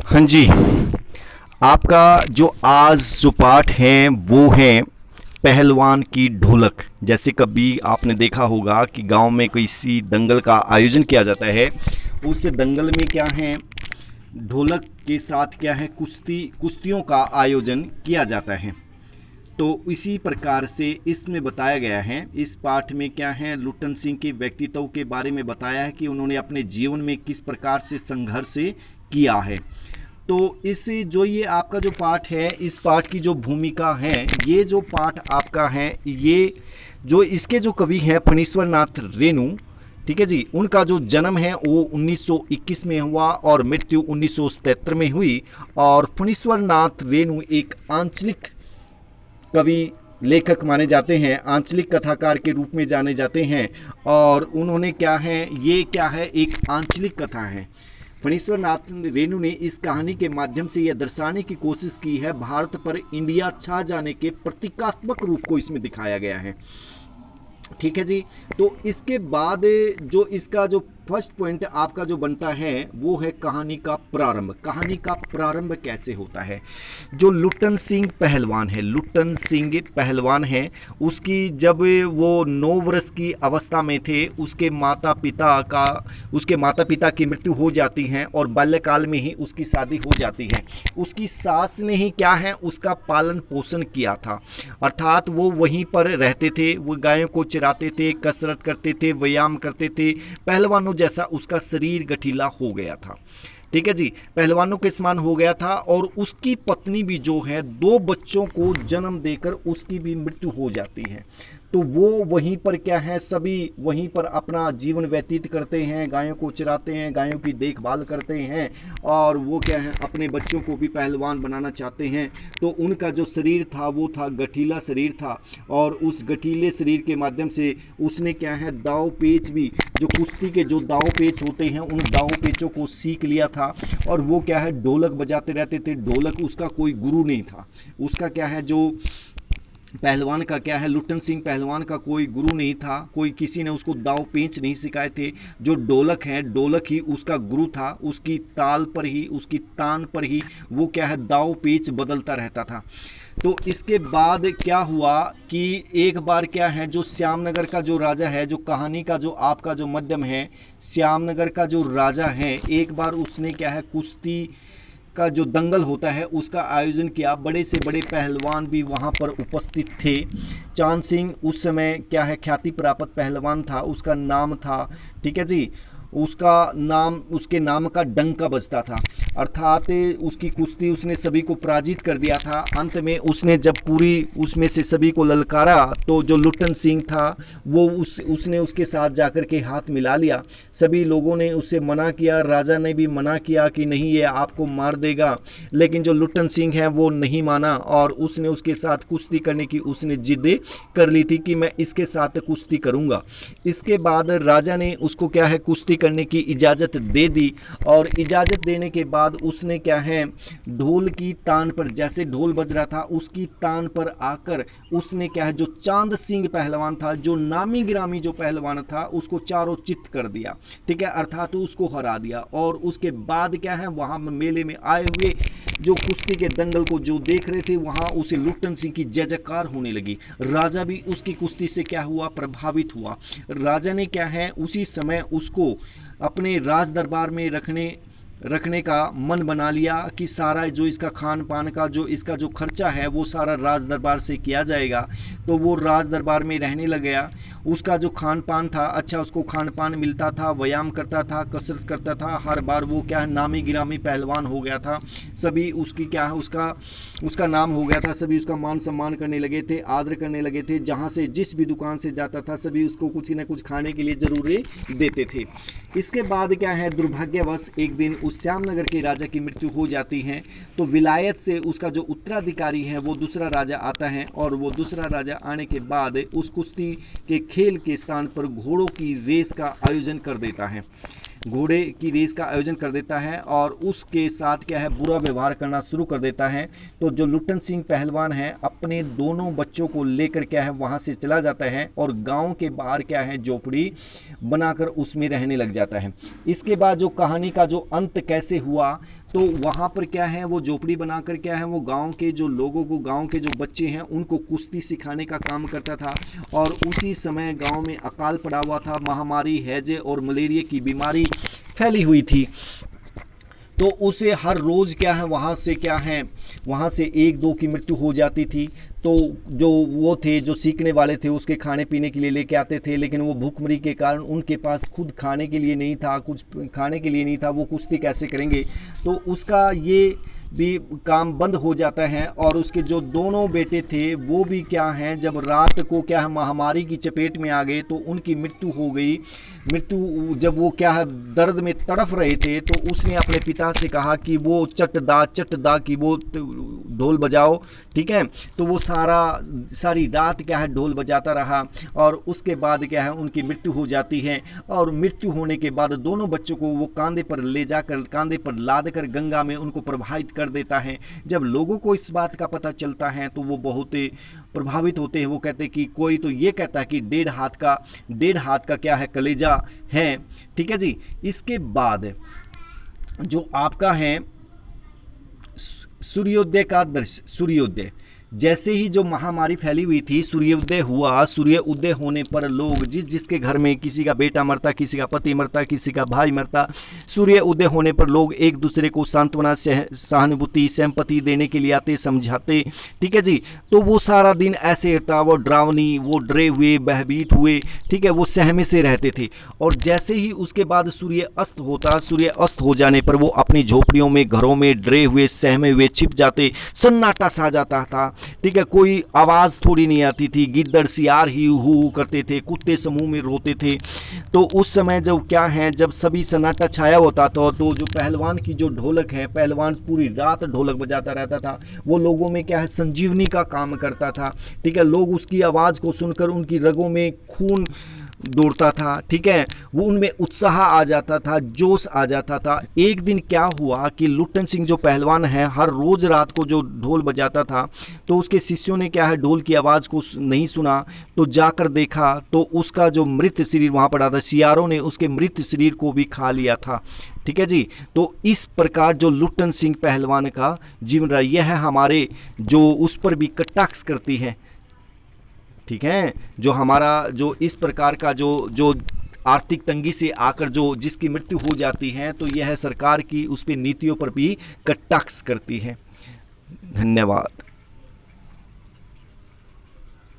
हाँ जी। आपका जो आज जो पाठ है वो है पहलवान की ढोलक। जैसे कभी आपने देखा होगा कि गांव में किसी दंगल का आयोजन किया जाता है, उस दंगल में क्या है, ढोलक के साथ क्या है, कुश्तियों का आयोजन किया जाता है। तो इसी प्रकार से इसमें बताया गया है, इस पाठ में क्या है, लुट्टन सिंह के व्यक्तित्व के बारे में बताया है कि उन्होंने अपने जीवन में किस प्रकार से संघर्ष किया है। तो इस जो ये आपका जो पाठ है, इस पाठ की जो भूमिका है, ये जो पाठ आपका है, ये जो इसके जो कवि हैं फणीश्वर नाथ रेणु, ठीक है जी, उनका जो जन्म है वो 1921 में हुआ और मृत्यु 1977 में हुई। और फणीश्वर नाथ रेणु एक आंचलिक कवि लेखक माने जाते हैं, आंचलिक कथाकार के रूप में जाने जाते हैं। और उन्होंने क्या है, ये क्या है, एक आंचलिक कथा है। फणीश्वर नाथ रेणु ने इस कहानी के माध्यम से यह दर्शाने की कोशिश की है, भारत पर इंडिया छा जाने के प्रतीकात्मक रूप को इसमें दिखाया गया है। ठीक है जी। तो इसके बाद जो इसका जो फर्स्ट पॉइंट आपका जो बनता है वो है कहानी का प्रारंभ। कहानी का प्रारंभ कैसे होता है? जो लुट्टन सिंह पहलवान है, लुट्टन सिंह पहलवान है, उसकी जब वो 9 वर्ष की अवस्था में थे, उसके माता पिता की मृत्यु हो जाती है और बाल्यकाल में ही उसकी शादी हो जाती है। उसकी सास ने ही क्या है, उसका पालन पोषण किया था, अर्थात वो वहीं पर रहते थे, वो गायों को चराते थे, कसरत करते थे, व्यायाम करते थे। पहलवानों जैसा उसका शरीर गठीला हो गया था, ठीक है जी, पहलवानों के समान हो गया था। और उसकी पत्नी भी जो है 2 बच्चों को जन्म देकर उसकी भी मृत्यु हो जाती है। तो वो वहीं पर क्या है, सभी वहीं पर अपना जीवन व्यतीत करते हैं, गायों को चराते हैं, गायों की देखभाल करते हैं, और वो क्या है, अपने बच्चों को भी पहलवान बनाना चाहते हैं। तो उनका जो शरीर था वो था गठीला शरीर था, और उस गठीले शरीर के माध्यम से उसने क्या है, दाव पेच भी, जो कुश्ती के जो दाव पेच होते हैं, उन दाव पेचों को सीख लिया था। और वो क्या है, ढोलक बजाते रहते थे। ढोलक, उसका कोई गुरु नहीं था, उसका क्या है, जो पहलवान का क्या है, लुट्टन सिंह पहलवान का कोई गुरु नहीं था, कोई किसी ने उसको दाव पेंच नहीं सिखाए थे। जो ढोलक है, ढोलक ही उसका गुरु था, उसकी ताल पर ही, उसकी तान पर ही वो क्या है, दाव पेंच बदलता रहता था। तो इसके बाद क्या हुआ कि एक बार क्या है, जो श्यामनगर का जो राजा है, जो कहानी का जो आपका जो मध्यम है, श्यामनगर का जो राजा है, एक बार उसने क्या है, कुश्ती का जो दंगल होता है उसका आयोजन किया। बड़े से बड़े पहलवान भी वहाँ पर उपस्थित थे। चांद सिंह उस समय क्या है, ख्याति प्राप्त पहलवान था, उसका नाम था, ठीक है जी, उसका नाम, उसके नाम का डंका बजता था, अर्थात उसकी कुश्ती उसने सभी को पराजित कर दिया था। अंत में उसने जब पूरी उसमें से सभी को ललकारा, तो जो लुट्टन सिंह था वो उसने उसके साथ जाकर के हाथ मिला लिया। सभी लोगों ने उससे मना किया, राजा ने भी मना किया कि नहीं, ये आपको मार देगा, लेकिन जो लुट्टन सिंह है वो नहीं माना, और उसने उसके साथ कुश्ती करने की उसने जिद कर ली थी कि मैं इसके साथ कुश्ती करूँगा। इसके बाद राजा ने उसको क्या है, कुश्ती करने की इजाज़त दे दी। और इजाज़त देने के बाद उसने क्या है, ढोल की तान पर, जैसे ढोल बज रहा था उसकी तान पर आकर उसने क्या है, जो चांद सिंह पहलवान था, जो नामी गिरामी जो पहलवान था, उसको चारों चित कर दिया, ठीक है, अर्थात उसको हरा दिया। और उसके बाद क्या है, वहाँ मेले में आए हुए जो कुश्ती के दंगल को जो देख रहे थे, वहाँ उसे लुट्टन सिंह की जय जयकार होने लगी। राजा भी उसकी कुश्ती से क्या हुआ, प्रभावित हुआ। राजा ने क्या है, उसी समय उसको अपने राज दरबार में रखने का मन बना लिया कि सारा जो इसका खान पान का जो इसका जो खर्चा है वो सारा राज दरबार से किया जाएगा। तो वो राज दरबार में रहने लग गया। उसका जो खान पान था, अच्छा उसको खान पान मिलता था, व्यायाम करता था, कसरत करता था, हर बार वो क्या है, नामी गिरामी पहलवान हो गया था। सभी उसकी क्या है, उसका नाम हो गया था, सभी उसका मान सम्मान करने लगे थे, आदर करने लगे थे। जहाँ से जिस भी दुकान से जाता था, सभी उसको कुछ न कुछ खाने के लिए ज़रूर देते थे। इसके बाद क्या है, दुर्भाग्यवश एक दिन उस श्यामनगर के राजा की मृत्यु हो जाती है। तो विलायत से उसका जो उत्तराधिकारी है वो दूसरा राजा आता है, और वो दूसरा राजा आने के बाद उस कुश्ती के खेल के स्थान पर घोड़ों की रेस का आयोजन कर देता है, घोड़े की रेस का आयोजन कर देता है, और उसके साथ क्या है, बुरा व्यवहार करना शुरू कर देता है। तो जो लुट्टन सिंह पहलवान है, अपने दोनों बच्चों को लेकर क्या है, वहाँ से चला जाता है, और गांव के बाहर क्या है, झोपड़ी बनाकर उसमें रहने लग जाता है। इसके बाद जो कहानी का जो अंत कैसे हुआ, तो वहाँ पर क्या है, वो झोपड़ी बनाकर क्या है, वो गांव के जो लोगों को, गांव के जो बच्चे हैं उनको कुश्ती सिखाने का काम करता था। और उसी समय गांव में अकाल पड़ा हुआ था, महामारी हैजे और मलेरिया की बीमारी फैली हुई थी। तो उसे हर रोज़ क्या है, वहाँ से क्या है, वहाँ से एक दो की मृत्यु हो जाती थी। तो जो वो थे, जो सीखने वाले थे, उसके खाने पीने के लिए लेके आते थे, लेकिन वो भूखमरी के कारण उनके पास खुद खाने के लिए नहीं था, कुछ खाने के लिए नहीं था, वो कुश्ती कैसे करेंगे। तो उसका ये भी काम बंद हो जाता है। और उसके जो दोनों बेटे थे वो भी क्या हैं, जब रात को क्या है महामारी की चपेट में आ गए तो उनकी मृत्यु हो गई। मृत्यु जब वो क्या है दर्द में तड़फ रहे थे, तो उसने अपने पिता से कहा कि वो चटदा कि वो ढोल बजाओ, ठीक है। तो वो सारी रात क्या है ढोल बजाता रहा, और उसके बाद क्या है उनकी मृत्यु हो जाती है। और मृत्यु होने के बाद दोनों बच्चों को वो कंधे पर ले जाकर, कंधे पर लाद कर गंगा में उनको प्रवाहित कर देता है। जब लोगों को इस बात का पता चलता है तो वो बहुत प्रभावित होते हैं। वो कहते हैं कि कोई तो ये कहता है कि 1.5 हाथ का क्या है कलेजा है, ठीक है जी। इसके बाद जो आपका है सूर्योदय का दृश्य, सूर्योदय जैसे ही जो महामारी फैली हुई थी, सूर्योदय हुआ। सूर्य उदय होने पर लोग जिसके घर में किसी का बेटा मरता, किसी का पति मरता, किसी का भाई मरता, सूर्य उदय होने पर लोग एक दूसरे को सांत्वना, सहानुभूति, सिंपैथी देने के लिए आते, समझाते, ठीक है जी। तो वो सारा दिन ऐसे रहता, वो डरावनी, वो डरे हुए, भयभीत हुए, ठीक है, वो सहमे से रहते थे। और जैसे ही उसके बाद सूर्य अस्त होता, सूर्य अस्त हो जाने पर वो अपनी झोपड़ियों में, घरों में डरे हुए, सहमे हुए छिप जाते, सन्नाटा सा जाता था, ठीक है। कोई आवाज़ थोड़ी नहीं आती थी, गिद्दड़ सियार ही हू करते थे, कुत्ते समूह में रोते थे। तो उस समय जब क्या है, जब सभी सन्नाटा छाया होता था, तो जो पहलवान की जो ढोलक है, पहलवान पूरी रात ढोलक बजाता रहता था। वो लोगों में क्या है संजीवनी का काम करता था, ठीक है। लोग उसकी आवाज़ को सुनकर उनकी रगों में खून दौड़ता था, ठीक है, वो उनमें उत्साह आ जाता था, जोश आ जाता था। एक दिन क्या हुआ कि लुट्टन सिंह जो पहलवान है, हर रोज़ रात को जो ढोल बजाता था, तो उसके शिष्यों ने क्या है ढोल की आवाज़ को नहीं सुना, तो जाकर देखा तो उसका जो मृत शरीर वहाँ पड़ा था, सियारों ने उसके मृत शरीर को भी खा लिया था, ठीक है जी। तो इस प्रकार जो लुट्टन सिंह पहलवान का जीवन रहा, यह है हमारे जो उस पर भी कटाक्ष करती है, ठीक है। जो हमारा जो इस प्रकार का जो आर्थिक तंगी से आकर जो जिसकी मृत्यु हो जाती है, तो यह सरकार की उस पर नीतियों पर भी कटाक्ष करती है। धन्यवाद।